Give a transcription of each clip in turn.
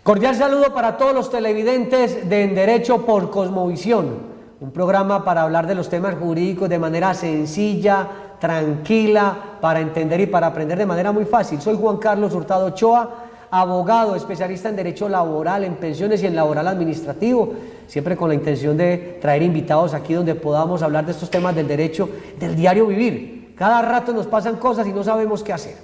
Cordial saludo para todos los televidentes de En Derecho por Cosmovisión, un programa para hablar de los temas jurídicos de manera sencilla, tranquila, para entender y para aprender de manera muy fácil. Soy Juan Carlos Hurtado Ochoa, abogado, especialista en Derecho Laboral, en pensiones y en laboral administrativo, siempre con la intención de traer invitados aquí donde podamos hablar de estos temas del derecho, del diario vivir. Cada rato nos pasan cosas y no sabemos qué hacer.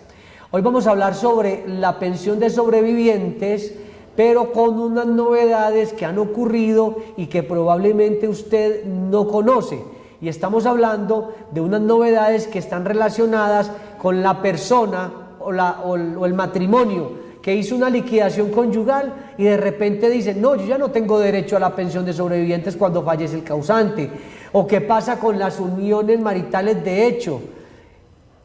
Hoy vamos a hablar sobre la pensión de sobrevivientes, pero con unas novedades que han ocurrido y que probablemente usted no conoce. Y estamos hablando de unas novedades que están relacionadas con la persona o el matrimonio que hizo una liquidación conyugal y de repente dice, no, yo ya no tengo derecho a la pensión de sobrevivientes cuando fallece el causante. O qué pasa con las uniones maritales de hecho,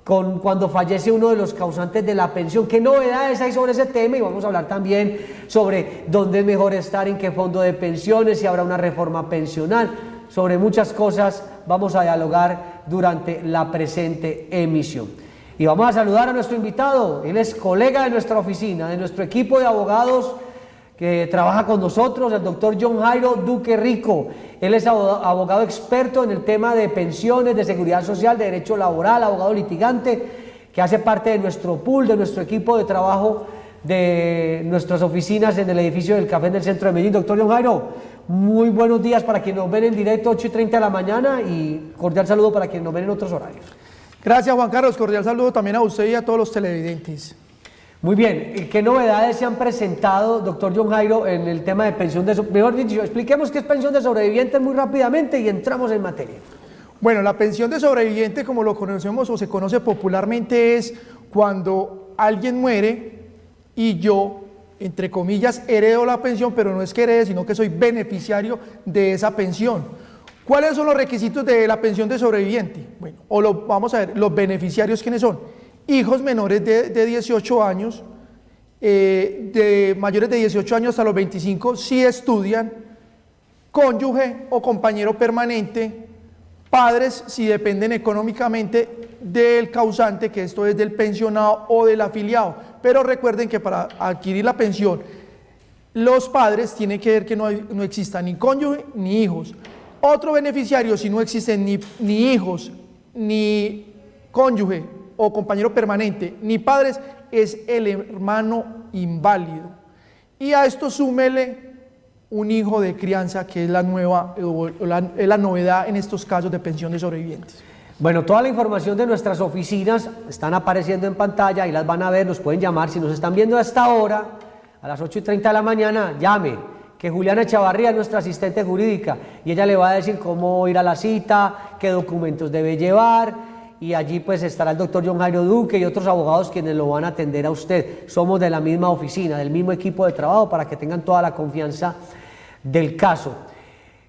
cuando fallece uno de los causantes de la pensión. ¿Qué novedades hay sobre ese tema? Y vamos a hablar también sobre dónde es mejor estar, en qué fondo de pensiones, si habrá una reforma pensional. Sobre muchas cosas vamos a dialogar durante la presente emisión. Y vamos a saludar a nuestro invitado. Él es colega de nuestra oficina, de nuestro equipo de abogados que trabaja con nosotros, el doctor John Jairo Duque Rico. Él es abogado experto en el tema de pensiones, de seguridad social, de derecho laboral, abogado litigante, que hace parte de nuestro pool, de nuestro equipo de trabajo, de nuestras oficinas en el edificio del Café en el centro de Medellín. Doctor John Jairo, muy buenos días para quienes nos ven en directo, 8:30 de la mañana, y cordial saludo para quienes nos ven en otros horarios. Gracias, Juan Carlos. Cordial saludo también a usted y a todos los televidentes. Muy bien, ¿qué novedades se han presentado, doctor John Jairo, en el tema de pensión de sobrevivientes? Mejor dicho, expliquemos qué es pensión de sobrevivientes muy rápidamente y entramos en materia. Bueno, la pensión de sobreviviente, como lo conocemos o se conoce popularmente, es cuando alguien muere y yo, entre comillas, heredo la pensión, pero no es que herede, sino que soy beneficiario de esa pensión. ¿Cuáles son los requisitos de la pensión de sobreviviente? Bueno, vamos a ver, los beneficiarios, ¿quiénes son? Hijos menores de 18 años, de mayores de 18 años hasta los 25, si estudian, cónyuge o compañero permanente, padres si dependen económicamente del causante, que esto es del pensionado o del afiliado. Pero recuerden que para adquirir la pensión, los padres tienen que ver que no exista ni cónyuge ni hijos. Otro beneficiario, si no existen ni hijos, ni cónyuge o compañero permanente, ni padres, es el hermano inválido. Y a esto súmele un hijo de crianza, que es la novedad en estos casos de pensión de sobrevivientes. Bueno, toda la información de nuestras oficinas están apareciendo en pantalla y las van a ver, nos pueden llamar. Si nos están viendo hasta ahora, a las 8:30 de la mañana, llame, que Juliana Echavarría es nuestra asistente jurídica y ella le va a decir cómo ir a la cita, qué documentos debe llevar. Y allí pues estará el doctor John Jairo Duque y otros abogados quienes lo van a atender a usted. Somos de la misma oficina, del mismo equipo de trabajo, para que tengan toda la confianza del caso.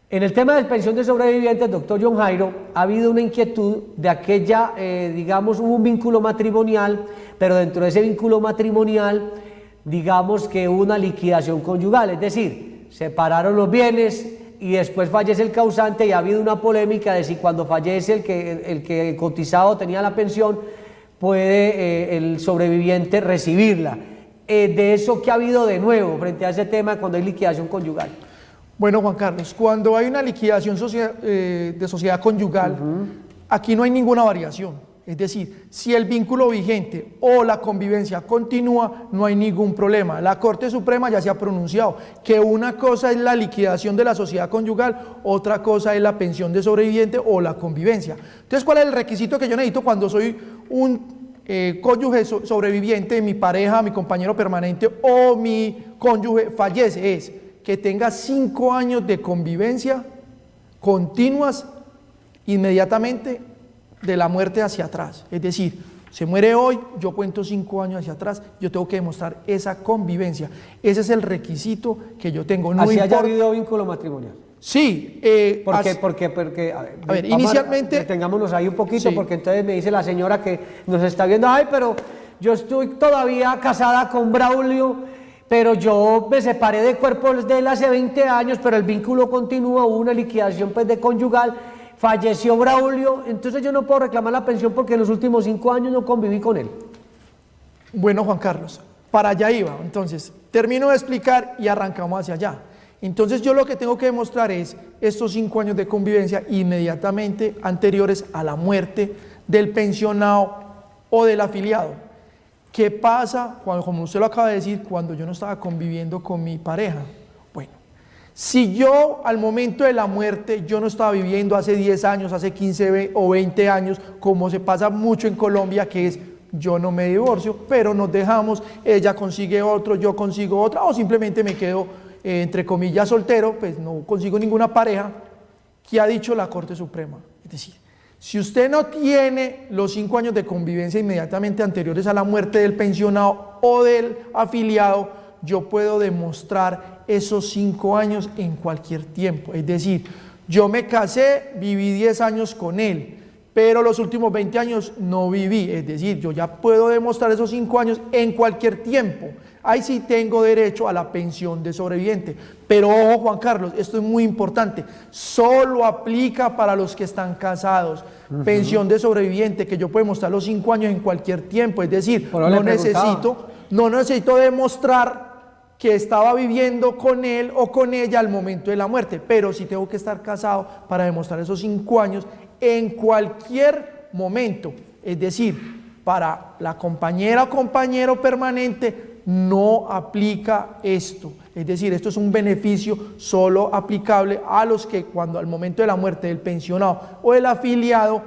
En el tema de pensión de sobrevivientes, doctor John Jairo, ha habido una inquietud de aquella, digamos, hubo un vínculo matrimonial, pero dentro de ese vínculo matrimonial, digamos que hubo una liquidación conyugal, es decir, separaron los bienes y después fallece el causante y ha habido una polémica de si cuando fallece el que cotizado tenía la pensión, puede el sobreviviente recibirla. De eso, ¿qué ha habido de nuevo frente a ese tema cuando hay liquidación conyugal? Bueno, Juan Carlos, cuando hay una liquidación de sociedad conyugal, aquí no hay ninguna variación. Es decir, si el vínculo vigente o la convivencia continúa, no hay ningún problema. La Corte Suprema ya se ha pronunciado que una cosa es la liquidación de la sociedad conyugal, otra cosa es la pensión de sobreviviente o la convivencia. Entonces, ¿cuál es el requisito que yo necesito cuando soy un cónyuge sobreviviente, mi pareja, mi compañero permanente o mi cónyuge fallece? Es que tenga 5 años de convivencia continuas inmediatamente de la muerte hacia atrás. Es decir, se muere hoy, yo cuento 5 años hacia atrás, yo tengo que demostrar esa convivencia. Ese es el requisito que yo tengo. No ¿Así haya habido vínculo matrimonial? Sí. Porque a ver, inicialmente... Detengámonos ahí un poquito, sí. Porque entonces me dice la señora que nos está viendo, ay, pero yo estoy todavía casada con Braulio, pero yo me separé de cuerpo de él hace 20 años, pero el vínculo continúa, hubo una liquidación pues de conyugal, falleció Braulio, entonces yo no puedo reclamar la pensión porque en los últimos 5 años no conviví con él. Bueno, Juan Carlos, para allá iba. Entonces, termino de explicar y arrancamos hacia allá. Entonces, yo lo que tengo que demostrar es estos 5 años de convivencia inmediatamente anteriores a la muerte del pensionado o del afiliado. ¿Qué pasa cuando, como usted lo acaba de decir, cuando yo no estaba conviviendo con mi pareja? Bueno, si yo al momento de la muerte, yo no estaba viviendo hace 10 años, hace 15 o 20 años, como se pasa mucho en Colombia, que es yo no me divorcio, pero nos dejamos, ella consigue otro, yo consigo otra, o simplemente me quedo, entre comillas, soltero, pues no consigo ninguna pareja. ¿Qué ha dicho la Corte Suprema? Es decir, si usted no tiene los 5 años de convivencia inmediatamente anteriores a la muerte del pensionado o del afiliado, yo puedo demostrar esos 5 años en cualquier tiempo. Es decir, yo me casé, viví 10 años con él, pero los últimos 20 años no viví. Es decir, yo ya puedo demostrar esos 5 años en cualquier tiempo. Ahí sí tengo derecho a la pensión de sobreviviente. Pero ojo, Juan Carlos, esto es muy importante. Solo aplica para los que están casados. Pensión de sobreviviente, que yo puedo mostrar los 5 años en cualquier tiempo. Es decir, no necesito demostrar que estaba viviendo con él o con ella al momento de la muerte. Pero sí tengo que estar casado para demostrar esos 5 años en cualquier momento. Es decir, para la compañera o compañero permanente no aplica esto. Es decir, esto es un beneficio solo aplicable a los que cuando al momento de la muerte del pensionado o del afiliado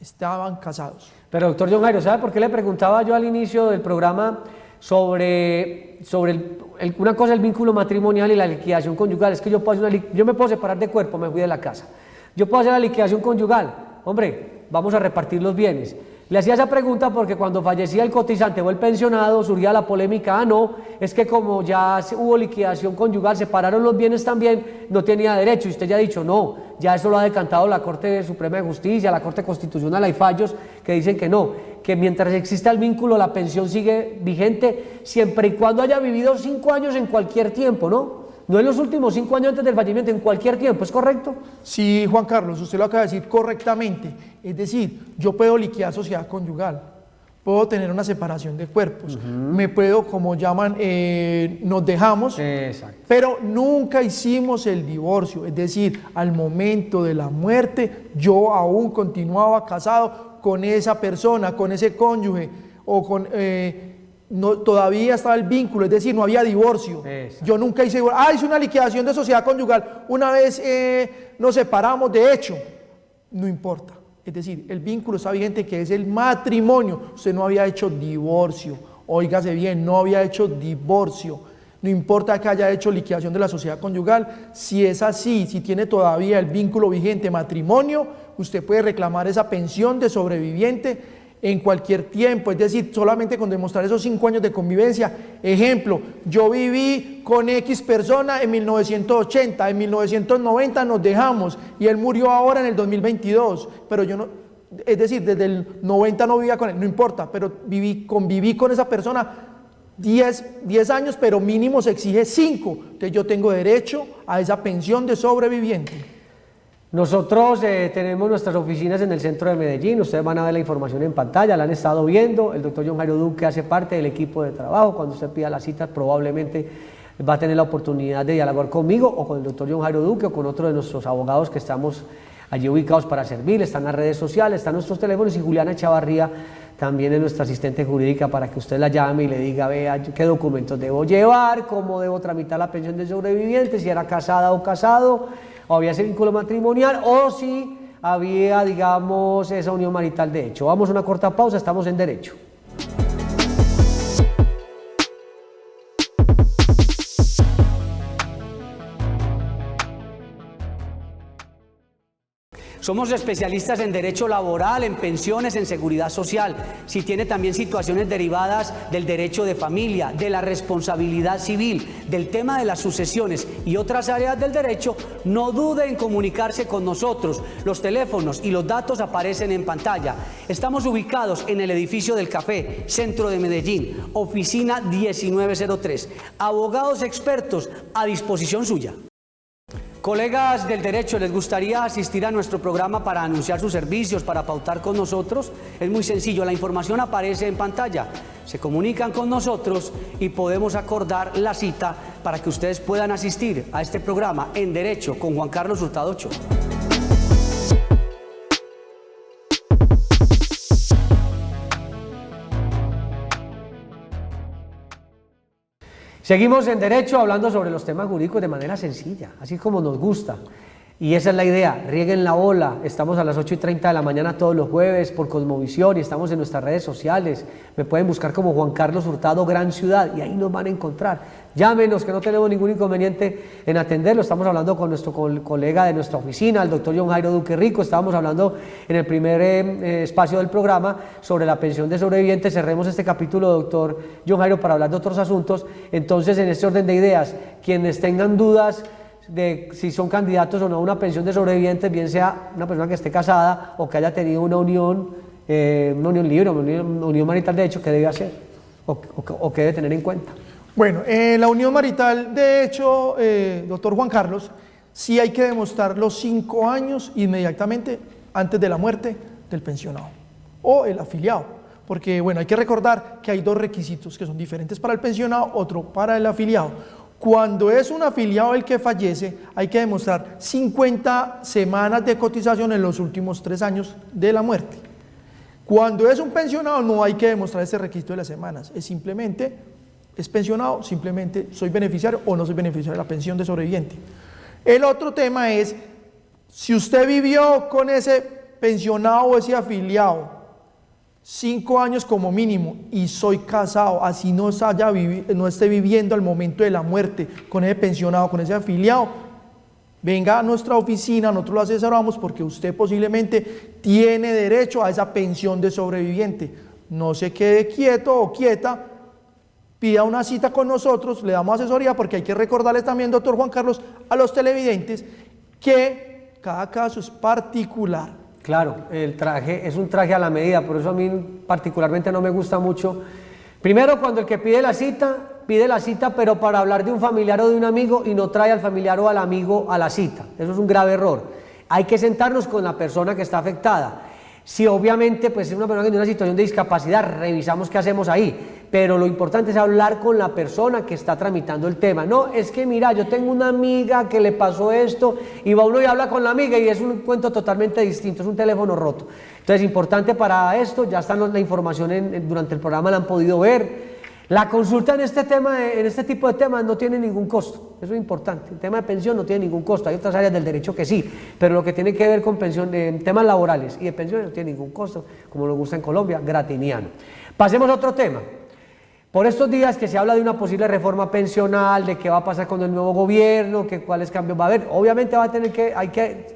estaban casados. Pero doctor John Jairo, ¿sabe por qué le preguntaba yo al inicio del programa sobre una cosa, el vínculo matrimonial y la liquidación conyugal? Es que yo me puedo separar de cuerpo, me fui de la casa. Yo puedo hacer la liquidación conyugal. Hombre, vamos a repartir los bienes. Le hacía esa pregunta porque cuando fallecía el cotizante o el pensionado surgía la polémica, no, es que como ya hubo liquidación conyugal, separaron los bienes también, no tenía derecho. Y usted ya ha dicho, no, ya eso lo ha decantado la Corte Suprema de Justicia, la Corte Constitucional, hay fallos que dicen que no, que mientras exista el vínculo la pensión sigue vigente siempre y cuando haya vivido 5 años en cualquier tiempo, ¿no? No en los últimos 5 años antes del fallecimiento, en cualquier tiempo, ¿es correcto? Sí, Juan Carlos, usted lo acaba de decir correctamente. Es decir, yo puedo liquidar sociedad conyugal, puedo tener una separación de cuerpos, me puedo, como llaman, nos dejamos, pero nunca hicimos el divorcio. Es decir, al momento de la muerte, yo aún continuaba casado con esa persona, con ese cónyuge, o con... no, todavía estaba el vínculo, es decir, no había divorcio. Exacto. Yo nunca hice una liquidación de sociedad conyugal, una vez nos separamos, de hecho, no importa. Es decir, el vínculo está vigente, que es el matrimonio. Usted no había hecho divorcio, óigase bien, no había hecho divorcio. No importa que haya hecho liquidación de la sociedad conyugal, si es así, si tiene todavía el vínculo vigente matrimonio, usted puede reclamar esa pensión de sobreviviente en cualquier tiempo. Es decir, solamente con demostrar esos 5 años de convivencia. Ejemplo, yo viví con X persona en 1980, en 1990 nos dejamos y él murió ahora en el 2022, pero yo no, es decir, desde el 90 no vivía con él, no importa, pero conviví con esa persona 10 años, pero mínimo se exige 5, entonces yo tengo derecho a esa pensión de sobreviviente. Nosotros tenemos nuestras oficinas en el centro de Medellín, ustedes van a ver la información en pantalla, la han estado viendo, el doctor John Jairo Duque hace parte del equipo de trabajo, cuando usted pida la cita probablemente va a tener la oportunidad de dialogar conmigo o con el doctor John Jairo Duque o con otro de nuestros abogados que estamos allí ubicados para servir, están las redes sociales, están nuestros teléfonos y Juliana Echavarría también es nuestra asistente jurídica para que usted la llame y le diga, vea, qué documentos debo llevar, cómo debo tramitar la pensión de sobreviviente, si era casada o casado, o había ese vínculo matrimonial, o si había, digamos, esa unión marital de hecho. Vamos a una corta pausa, estamos en Derecho. Somos especialistas en derecho laboral, en pensiones, en seguridad social. Si tiene también situaciones derivadas del derecho de familia, de la responsabilidad civil, del tema de las sucesiones y otras áreas del derecho, no dude en comunicarse con nosotros. Los teléfonos y los datos aparecen en pantalla. Estamos ubicados en el edificio del Café, centro de Medellín, oficina 1903. Abogados expertos a disposición suya. Colegas del derecho, ¿les gustaría asistir a nuestro programa para anunciar sus servicios, para pautar con nosotros? Es muy sencillo, la información aparece en pantalla. se comunican con nosotros y podemos acordar la cita para que ustedes puedan asistir a este programa En Derecho con Juan Carlos Hurtado Ochoa. Seguimos en Derecho hablando sobre los temas jurídicos de manera sencilla, así como nos gusta. Y esa es la idea, rieguen la bola. Estamos a las 8:30 de la mañana todos los jueves por Cosmovisión y estamos en nuestras redes sociales. Me pueden buscar como Juan Carlos Hurtado Gran Ciudad y ahí nos van a encontrar. Llámenos, que no tenemos ningún inconveniente en atenderlo. Estamos hablando con nuestro colega de nuestra oficina, el doctor John Jairo Duque Rico. Estábamos hablando en el primer espacio del programa sobre la pensión de sobrevivientes. Cerremos este capítulo, doctor John Jairo, para hablar de otros asuntos. Entonces, en este orden de ideas, quienes tengan dudas de si son candidatos o no a una pensión de sobrevivientes, bien sea una persona que esté casada o que haya tenido una unión libre, una unión marital de hecho, ¿qué debe hacer o qué debe tener en cuenta? Bueno, la unión marital, de hecho, doctor Juan Carlos, sí hay que demostrar los 5 años inmediatamente antes de la muerte del pensionado o el afiliado. Porque, bueno, hay que recordar que hay 2 requisitos que son diferentes para el pensionado, otro para el afiliado. Cuando es un afiliado el que fallece, hay que demostrar 50 semanas de cotización en los últimos 3 años de la muerte. Cuando es un pensionado, no hay que demostrar ese requisito de las semanas. Es simplemente, es pensionado, simplemente soy beneficiario o no soy beneficiario de la pensión de sobreviviente. El otro tema es, si usted vivió con ese pensionado o ese afiliado 5 años como mínimo y soy casado, así no esté viviendo al momento de la muerte con ese pensionado, con ese afiliado, venga a nuestra oficina, nosotros lo asesoramos porque usted posiblemente tiene derecho a esa pensión de sobreviviente. No se quede quieto o quieta, pida una cita con nosotros, le damos asesoría, porque hay que recordarles también, doctor Juan Carlos, a los televidentes que cada caso es particular. Claro, el traje es un traje a la medida, por eso a mí particularmente no me gusta mucho. Primero, cuando el que pide la cita, pero para hablar de un familiar o de un amigo y no trae al familiar o al amigo a la cita. Eso es un grave error. Hay que sentarnos con la persona que está afectada. Si obviamente pues, es una persona que tiene una situación de discapacidad, revisamos qué hacemos ahí. Pero lo importante es hablar con la persona que está tramitando el tema. No, es que mira, yo tengo una amiga que le pasó esto, y va uno y habla con la amiga y es un cuento totalmente distinto, es un teléfono roto. Entonces, importante para esto, ya está la información durante el programa, la han podido ver. La consulta en este tipo de temas no tiene ningún costo, eso es importante. El tema de pensión no tiene ningún costo, hay otras áreas del derecho que sí, pero lo que tiene que ver con pensión, temas laborales y de pensiones no tiene ningún costo, como nos gusta en Colombia, gratiniano. Pasemos a otro tema. Por estos días que se habla de una posible reforma pensional, de qué va a pasar con el nuevo gobierno, que cuáles cambios va a haber, obviamente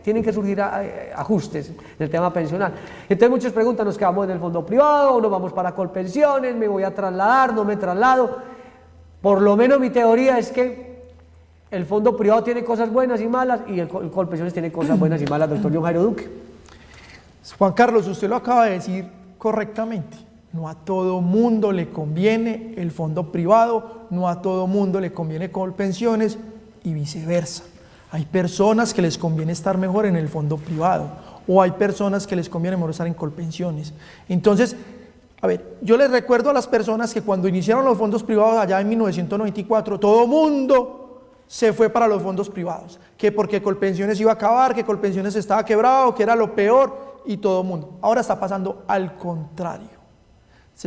tienen que surgir ajustes en el tema pensional. Entonces muchos preguntan, ¿nos quedamos en el fondo privado o nos vamos para Colpensiones? ¿Me voy a trasladar? ¿No me traslado? Por lo menos mi teoría es que el fondo privado tiene cosas buenas y malas y el Colpensiones tiene cosas buenas y malas, doctor John Jairo Duque. Juan Carlos, usted lo acaba de decir correctamente. No a todo mundo le conviene el fondo privado, no a todo mundo le conviene Colpensiones y viceversa. Hay personas que les conviene estar mejor en el fondo privado o hay personas que les conviene mejor estar en Colpensiones. Entonces, a ver, yo les recuerdo a las personas que cuando iniciaron los fondos privados allá en 1994, todo mundo se fue para los fondos privados, que porque Colpensiones iba a acabar, que Colpensiones estaba quebrado, que era lo peor y todo el mundo. Ahora está pasando al contrario.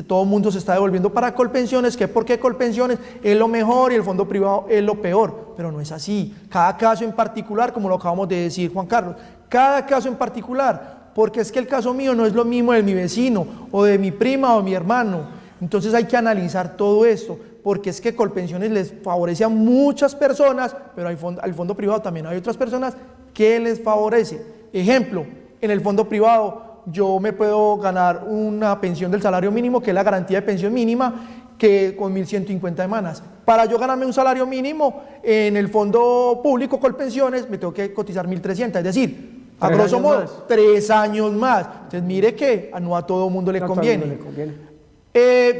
Todo el mundo se está devolviendo para Colpensiones, que porque Colpensiones es lo mejor y el fondo privado es lo peor, pero no es así. Cada caso en particular, como lo acabamos de decir Juan Carlos, cada caso en particular, porque es que el caso mío no es lo mismo de mi vecino o de mi prima o mi hermano. Entonces hay que analizar todo esto, porque es que Colpensiones les favorece a muchas personas, pero al fondo privado también hay otras personas que les favorece. Ejemplo, en el fondo privado yo me puedo ganar una pensión del salario mínimo, que es la garantía de pensión mínima, que con 1.150 semanas. Para yo ganarme un salario mínimo en el fondo público Colpensiones, me tengo que cotizar 1.300, es decir, a grosso modo, 3 años más. Entonces mire que no a todo mundo le conviene.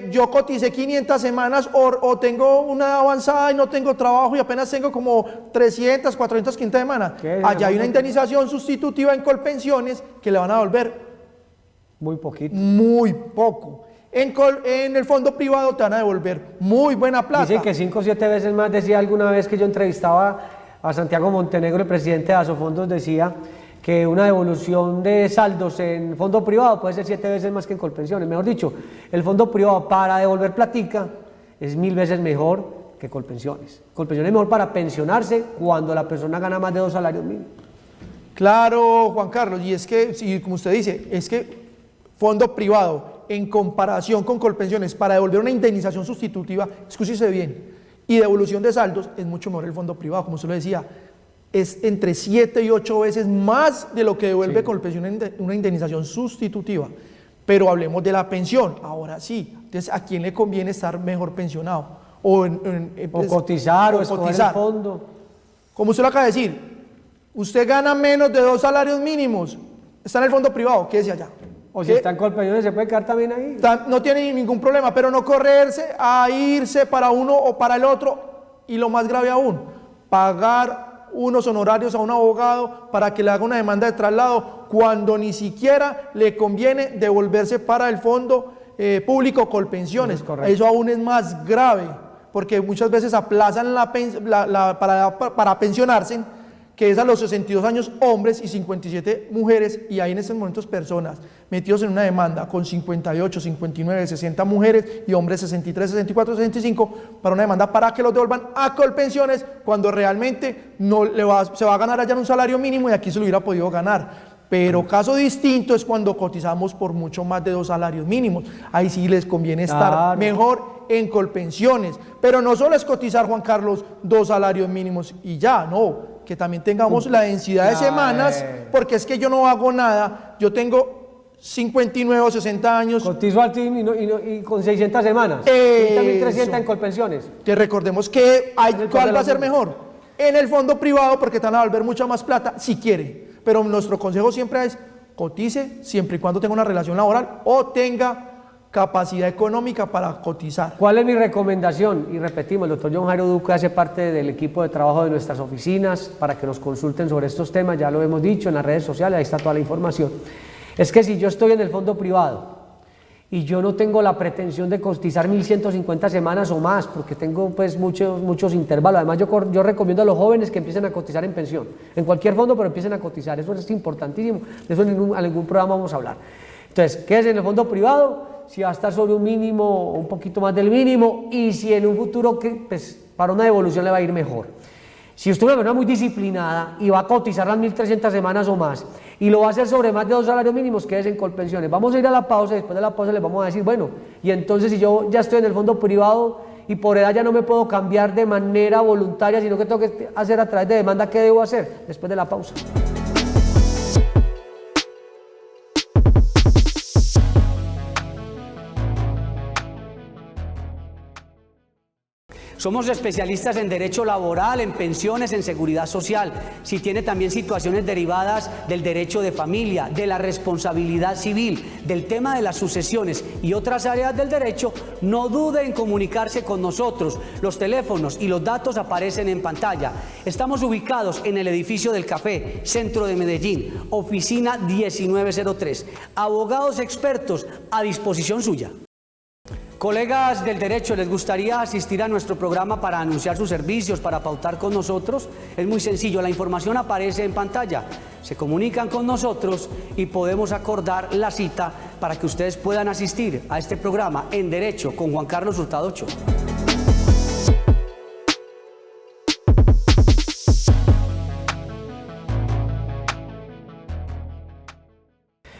Yo coticé 500 semanas o tengo una avanzada y no tengo trabajo y apenas tengo como 300, 400, 500 semanas. Allá hay una indemnización sustitutiva en Colpensiones que le van a devolver muy poquito. Muy poco. En el fondo privado te van a devolver muy buena plata. Dicen que 5 o 7 veces más. Decía alguna vez que yo entrevistaba a Santiago Montenegro, el presidente de Asofondos, decía que una devolución de saldos en fondo privado puede ser 7 veces más que en Colpensiones. Mejor dicho, el fondo privado para devolver platica es 1000 veces mejor que Colpensiones. Colpensiones es mejor para pensionarse cuando la persona gana más de 2 salarios mínimos. Claro, Juan Carlos, y es que, sí, como usted dice, es que fondo privado en comparación con Colpensiones para devolver una indemnización sustitutiva, escúchese bien, y devolución de saldos es mucho mejor el fondo privado, como usted lo decía, es entre 7 y 8 veces más de lo que devuelve Colpensiones una indemnización sustitutiva. Pero hablemos de la pensión, ahora sí, entonces ¿a quién le conviene estar mejor pensionado? O cotizar, o escoger el fondo. Como usted lo acaba de decir, usted gana menos de 2 salarios mínimos, está en el fondo privado, quédese allá. O si está en Colpensiones se puede quedar también ahí. No tiene ningún problema, pero no correrse a irse para uno o para el otro. Y lo más grave aún, pagar unos honorarios a un abogado para que le haga una demanda de traslado cuando ni siquiera le conviene devolverse para el fondo público Colpensiones. Eso aún es más grave, porque muchas veces aplazan para pensionarse, que es a los 62 años hombres y 57 mujeres, y hay en estos momentos personas metidos en una demanda con 58, 59, 60 mujeres y hombres 63, 64, 65 para una demanda para que los devuelvan a Colpensiones cuando realmente se va a ganar allá en un salario mínimo y aquí se lo hubiera podido ganar. Pero caso distinto es cuando cotizamos por mucho más de 2 salarios mínimos. Ahí sí les conviene estar mejor en Colpensiones. Pero no solo es cotizar, Juan Carlos, 2 salarios mínimos y ya, no. Que también tengamos la densidad de semanas, porque es que yo no hago nada. Yo tengo 59 o 60 años. Cotizo al team y con 600 semanas. 30.300 en Colpensiones. Que recordemos que ¿cuál va a ser mejor? En el fondo privado, porque te van a devolver mucha más plata, si quiere. Pero nuestro consejo siempre es cotice siempre y cuando tenga una relación laboral o tenga capacidad económica para cotizar. ¿Cuál es mi recomendación? Y repetimos, el doctor John Jairo Duque hace parte del equipo de trabajo de nuestras oficinas para que nos consulten sobre estos temas, ya lo hemos dicho en las redes sociales, ahí está toda la información. Es que si yo estoy en el fondo privado y yo no tengo la pretensión de cotizar 1150 semanas o más, porque tengo pues muchos intervalos, además yo recomiendo a los jóvenes que empiecen a cotizar en pensión, en cualquier fondo, pero empiecen a cotizar, eso es importantísimo, de eso en algún programa vamos a hablar. Entonces, quédese en el fondo privado, si va a estar sobre un mínimo o un poquito más del mínimo, y si en un futuro pues, para una devolución le va a ir mejor. Si usted es una persona muy disciplinada y va a cotizar las 1300 semanas o más y lo va a hacer sobre más de 2 salarios mínimos, quédese en Colpensiones. Vamos a ir a la pausa y después de la pausa les vamos a decir, bueno, y entonces si yo ya estoy en el fondo privado y por edad ya no me puedo cambiar de manera voluntaria, sino que tengo que hacer a través de demanda, ¿qué debo hacer? Después de la pausa. Somos especialistas en derecho laboral, en pensiones, en seguridad social. Si tiene también situaciones derivadas del derecho de familia, de la responsabilidad civil, del tema de las sucesiones y otras áreas del derecho, no dude en comunicarse con nosotros. Los teléfonos y los datos aparecen en pantalla. Estamos ubicados en el edificio del Café, centro de Medellín, oficina 1903. Abogados expertos a disposición suya. Colegas del derecho, ¿les gustaría asistir a nuestro programa para anunciar sus servicios, para pautar con nosotros? Es muy sencillo, la información aparece en pantalla. Se comunican con nosotros y podemos acordar la cita para que ustedes puedan asistir a este programa en Derecho con Juan Carlos Hurtado Ochoa.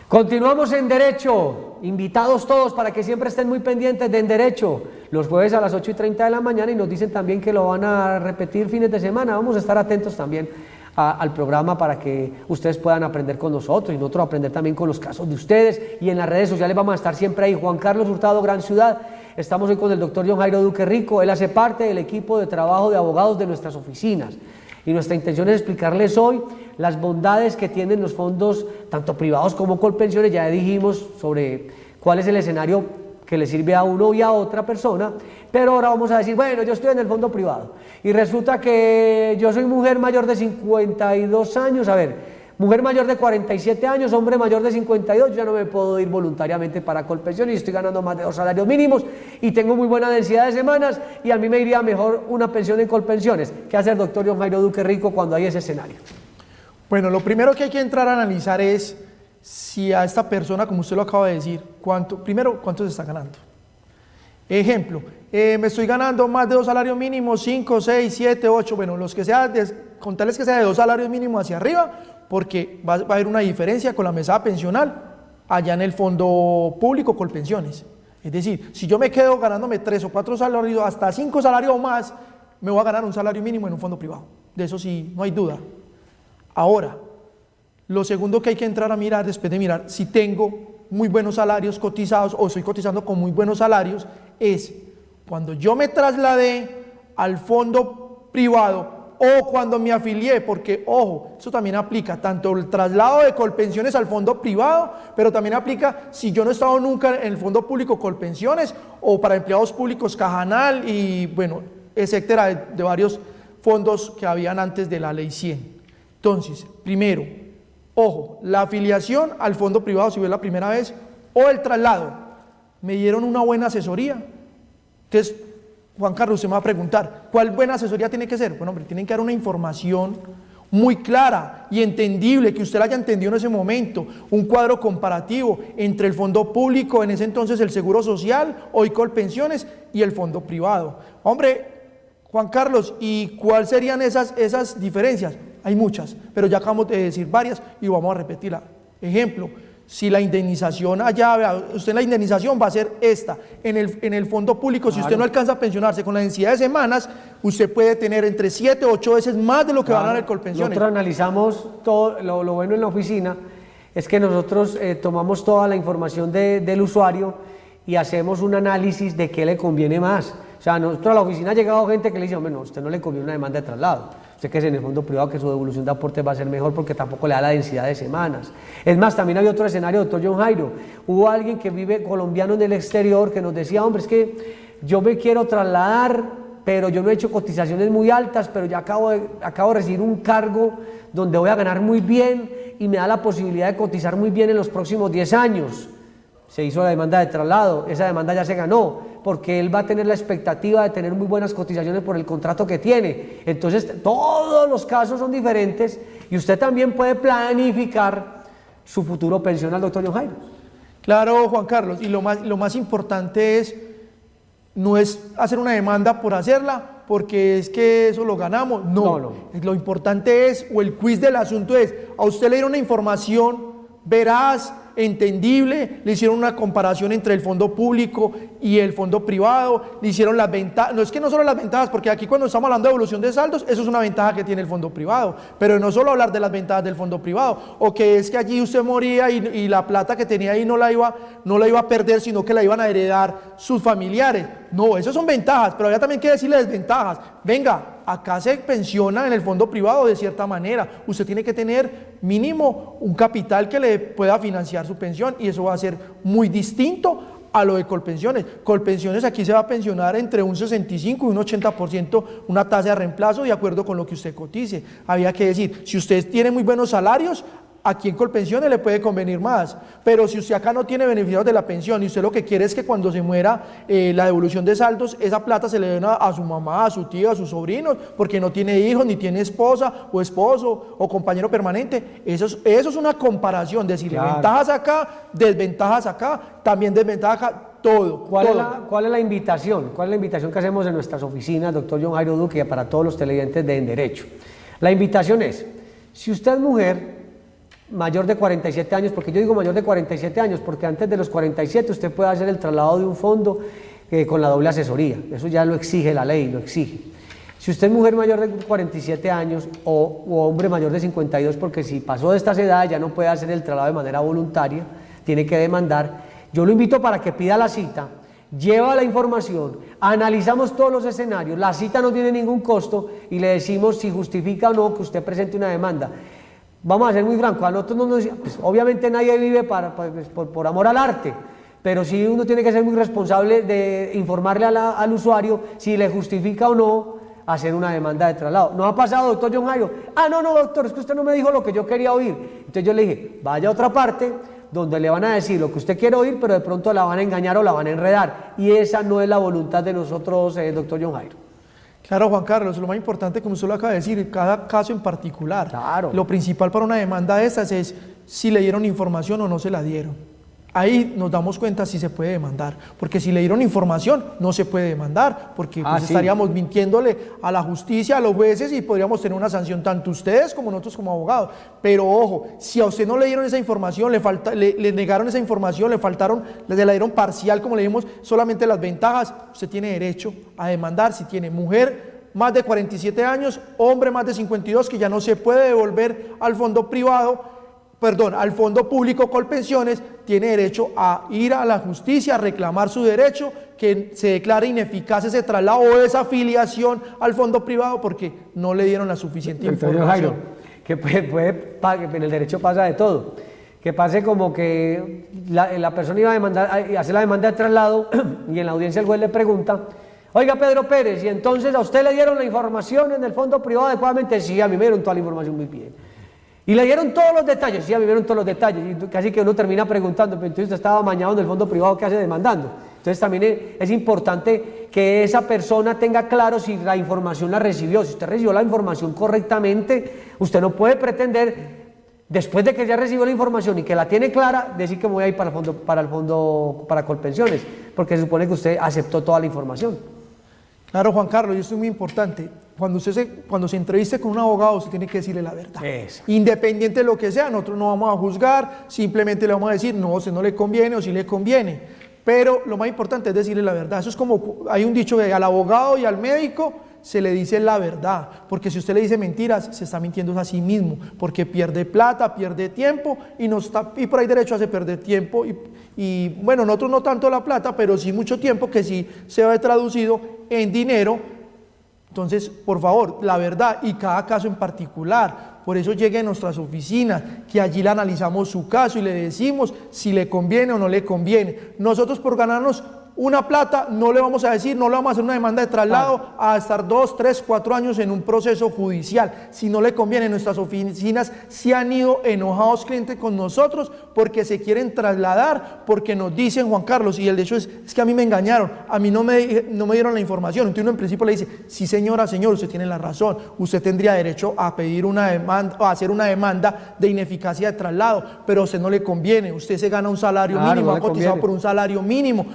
Continuamos en Derecho, invitados todos para que siempre estén muy pendientes de En Derecho, los jueves a las 8:30 de la mañana, y nos dicen también que lo van a repetir fines de semana. Vamos a estar atentos también al programa para que ustedes puedan aprender con nosotros y nosotros aprender también con los casos de ustedes, y en las redes sociales vamos a estar siempre ahí. Juan Carlos Hurtado, Gran Ciudad. Estamos hoy con el doctor John Jairo Duque Rico, él hace parte del equipo de trabajo de abogados de nuestras oficinas. Y nuestra intención es explicarles hoy las bondades que tienen los fondos, tanto privados como Colpensiones. Ya dijimos sobre cuál es el escenario que le sirve a uno y a otra persona, pero ahora vamos a decir, bueno, yo estoy en el fondo privado y resulta que yo soy mujer mayor de 52 años, a ver, Mujer mayor de 47 años, hombre mayor de 52, yo ya no me puedo ir voluntariamente para Colpensiones y estoy ganando más de 2 salarios mínimos y tengo muy buena densidad de semanas y a mí me iría mejor una pensión en Colpensiones. ¿Qué hace el doctor John Jairo Duque Rico cuando hay ese escenario? Bueno, lo primero que hay que entrar a analizar es si a esta persona, como usted lo acaba de decir, cuánto se está ganando. Ejemplo, me estoy ganando más de 2 salarios mínimos, 5, 6, 7, 8, bueno, los que sea, contarles que sea de 2 salarios mínimos hacia arriba, porque va a haber una diferencia con la mesada pensional allá en el fondo público Colpensiones. Es decir, si yo me quedo ganándome 3 o 4 salarios, hasta 5 salarios o más, me voy a ganar un salario mínimo en un fondo privado. De eso sí, no hay duda. Ahora, lo segundo que hay que entrar a mirar, después de mirar si tengo muy buenos salarios cotizados o estoy cotizando con muy buenos salarios, es cuando yo me trasladé al fondo privado o cuando me afilié, porque ojo, eso también aplica tanto el traslado de Colpensiones al fondo privado, pero también aplica si yo no he estado nunca en el fondo público Colpensiones o para empleados públicos Cajanal y bueno, etcétera, de varios fondos que habían antes de la ley 100. Entonces, primero, ojo, la afiliación al fondo privado si fue la primera vez o el traslado, me dieron una buena asesoría. Entonces, Juan Carlos, usted me va a preguntar, ¿cuál buena asesoría tiene que ser? Bueno, hombre, tienen que dar una información muy clara y entendible, que usted la haya entendido en ese momento, un cuadro comparativo entre el fondo público, en ese entonces el Seguro Social, hoy Colpensiones, y el fondo privado. Hombre, Juan Carlos, ¿y cuáles serían esas diferencias? Hay muchas, pero ya acabamos de decir varias y vamos a repetirla. Ejemplo, si la indemnización allá, usted la indemnización va a ser esta, en el fondo público, si usted no alcanza a pensionarse con la densidad de semanas, usted puede tener entre 7 o 8 veces más de lo que van a dar el Colpensiones. Nosotros analizamos todo, lo bueno en la oficina es que nosotros tomamos toda la información del usuario y hacemos un análisis de qué le conviene más. O sea, nosotros a la oficina ha llegado gente que le dice, hombre, no, usted no le conviene una demanda de traslado. Usted que es en el fondo privado, que su devolución de aporte va a ser mejor porque tampoco le da la densidad de semanas. Es más, también había otro escenario, doctor John Jairo. Hubo alguien que vive colombiano en el exterior que nos decía, hombre, es que yo me quiero trasladar, pero yo no he hecho cotizaciones muy altas, pero ya acabo de recibir un cargo donde voy a ganar muy bien y me da la posibilidad de cotizar muy bien en los próximos 10 años. Se hizo la demanda de traslado, esa demanda ya se ganó, porque él va a tener la expectativa de tener muy buenas cotizaciones por el contrato que tiene. Entonces, todos los casos son diferentes y usted también puede planificar su futuro pensional, doctor John Jairo. Claro, Juan Carlos, y lo más importante no es hacer una demanda por hacerla, porque es que eso lo ganamos. No. Lo importante es, o el quiz del asunto es, a usted le dieron una información veraz, entendible, le hicieron una comparación entre el fondo público y el fondo privado, le hicieron las ventajas, no es que no solo las ventajas, porque aquí cuando estamos hablando de evolución de saldos, eso es una ventaja que tiene el fondo privado, pero no solo hablar de las ventajas del fondo privado, o que es que allí usted moría y la plata que tenía ahí no la iba a perder, sino que la iban a heredar sus familiares. No, eso son ventajas, pero había también que decirle desventajas. Venga, acá se pensiona en el fondo privado de cierta manera. Usted tiene que tener mínimo un capital que le pueda financiar su pensión y eso va a ser muy distinto a lo de Colpensiones. Colpensiones aquí se va a pensionar entre un 65 y un 80%, una tasa de reemplazo de acuerdo con lo que usted cotice. Había que decir, si usted tiene muy buenos salarios, aquí en Colpensiones le puede convenir más, pero si usted acá no tiene beneficios de la pensión y usted lo que quiere es que cuando se muera la devolución de saldos, esa plata se le den a su mamá, a su tío, a sus sobrinos, porque no tiene hijos, ni tiene esposa o esposo o compañero permanente, eso es una comparación, decirle claro. Ventajas acá, desventajas acá, también desventajas acá, todo. ¿Cuál es la invitación? ¿Cuál es la invitación que hacemos en nuestras oficinas, doctor John Jairo Duque, para todos los televidentes de En Derecho? La invitación es, si usted es mujer, mayor de 47 años, porque yo digo mayor de 47 años, porque antes de los 47 usted puede hacer el traslado de un fondo con la doble asesoría, eso ya lo exige la ley, lo exige. Si usted es mujer mayor de 47 años o hombre mayor de 52, porque si pasó de estas edades ya no puede hacer el traslado de manera voluntaria, tiene que demandar, yo lo invito para que pida la cita, lleva la información, analizamos todos los escenarios, la cita no tiene ningún costo y le decimos si justifica o no que usted presente una demanda. Vamos a ser muy francos, a nosotros no nos, pues, obviamente nadie vive por amor al arte, pero sí uno tiene que ser muy responsable de informarle al usuario si le justifica o no hacer una demanda de traslado. ¿No ha pasado, doctor John Jairo? No, doctor, es que usted no me dijo lo que yo quería oír. Entonces yo le dije, vaya a otra parte donde le van a decir lo que usted quiere oír, pero de pronto la van a engañar o la van a enredar. Y esa no es la voluntad de nosotros, doctor John Jairo. Claro, Juan Carlos, lo más importante, como usted lo acaba de decir, cada caso en particular. Claro. Lo principal para una demanda de estas es si le dieron información o no se la dieron. Ahí nos damos cuenta si se puede demandar, porque si le dieron información no se puede demandar, porque pues, sí. estaríamos mintiéndole a la justicia, a los jueces, y podríamos tener una sanción tanto ustedes como nosotros como abogados. Pero ojo, si a usted no le dieron esa información, le negaron esa información, le la dieron parcial, como le dimos, solamente las ventajas, usted tiene derecho a demandar. Si tiene mujer más de 47 años, hombre más de 52, que ya no se puede devolver al fondo privado, al fondo público Colpensiones, tiene derecho a ir a la justicia a reclamar su derecho, que se declare ineficaz ese traslado o esa afiliación al fondo privado porque no le dieron la suficiente información. Jairo, que en el derecho pasa de todo. Que pase como que la persona iba a demandar, a hacer la demanda de traslado y en la audiencia el juez le pregunta, oiga Pedro Pérez, ¿y entonces a usted le dieron la información en el fondo privado adecuadamente? Sí, a mí me dieron toda la información muy bien. ¿Y le dieron todos los detalles? Sí, a mí me dieron todos los detalles. Y casi que uno termina preguntando, pero entonces usted estaba amañado en el fondo privado, ¿qué hace demandando? Entonces también es importante que esa persona tenga claro si la información la recibió. Si usted recibió la información correctamente, usted no puede pretender, después de que ya recibió la información y que la tiene clara, decir que me voy a ir para el fondo para Colpensiones, porque se supone que usted aceptó toda la información. Claro, Juan Carlos, y esto es muy importante. Cuando se entreviste con un abogado, usted tiene que decirle la verdad. Eso. Independiente de lo que sea, nosotros no vamos a juzgar, simplemente le vamos a decir, no, a usted no le conviene o sí le conviene. Pero lo más importante es decirle la verdad. Eso es como, hay un dicho que al abogado y al médico se le dice la verdad, porque si usted le dice mentiras, se está mintiendo a sí mismo, porque pierde plata, pierde tiempo, y por ahí derecho hace perder tiempo, y bueno, nosotros no tanto la plata, pero sí mucho tiempo que sí se ve traducido en dinero. Entonces, por favor, la verdad y cada caso en particular. Por eso llegue a nuestras oficinas, que allí le analizamos su caso y le decimos si le conviene o no le conviene. Nosotros por ganarnos una plata no le vamos a decir, no le vamos a hacer una demanda de traslado a estar 2, 3, 4 años en un proceso judicial. Si no le conviene, nuestras oficinas se han ido enojados clientes con nosotros porque se quieren trasladar, porque nos dicen, Juan Carlos, y el hecho es que a mí me engañaron, a mí no me dieron la información. Entonces uno en principio le dice, sí señora, señor, usted tiene la razón, usted tendría derecho a pedir una demanda, a hacer una demanda de ineficacia de traslado, pero a usted no le conviene, usted se gana un salario mínimo, ha cotizado por un salario mínimo.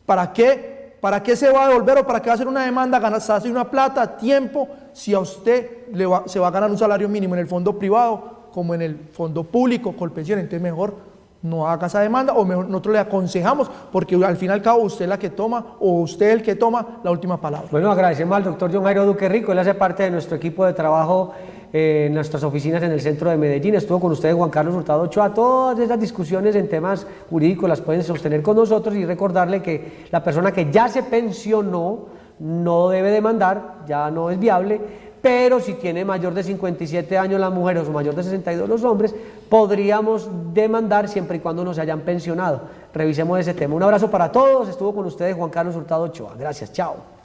¿Para qué? ¿Para qué se va a devolver o para qué va a hacer una demanda, gastarse una plata, tiempo, si a usted se va a ganar un salario mínimo en el fondo privado como en el fondo público, Colpensiones? Entonces mejor no haga esa demanda, o mejor nosotros le aconsejamos, porque al fin y al cabo usted es la que toma, o usted es el que toma la última palabra. Bueno, agradecemos al doctor John Jairo Duque Rico, él hace parte de nuestro equipo de trabajo en nuestras oficinas en el centro de Medellín. Estuvo con ustedes Juan Carlos Hurtado Ochoa. Todas esas discusiones en temas jurídicos las pueden sostener con nosotros, y recordarle que la persona que ya se pensionó no debe demandar, ya no es viable, pero si tiene mayor de 57 años las mujeres o mayor de 62 los hombres, podríamos demandar siempre y cuando no se hayan pensionado. Revisemos ese tema. Un abrazo para todos. Estuvo con ustedes Juan Carlos Hurtado Ochoa. Gracias, chao.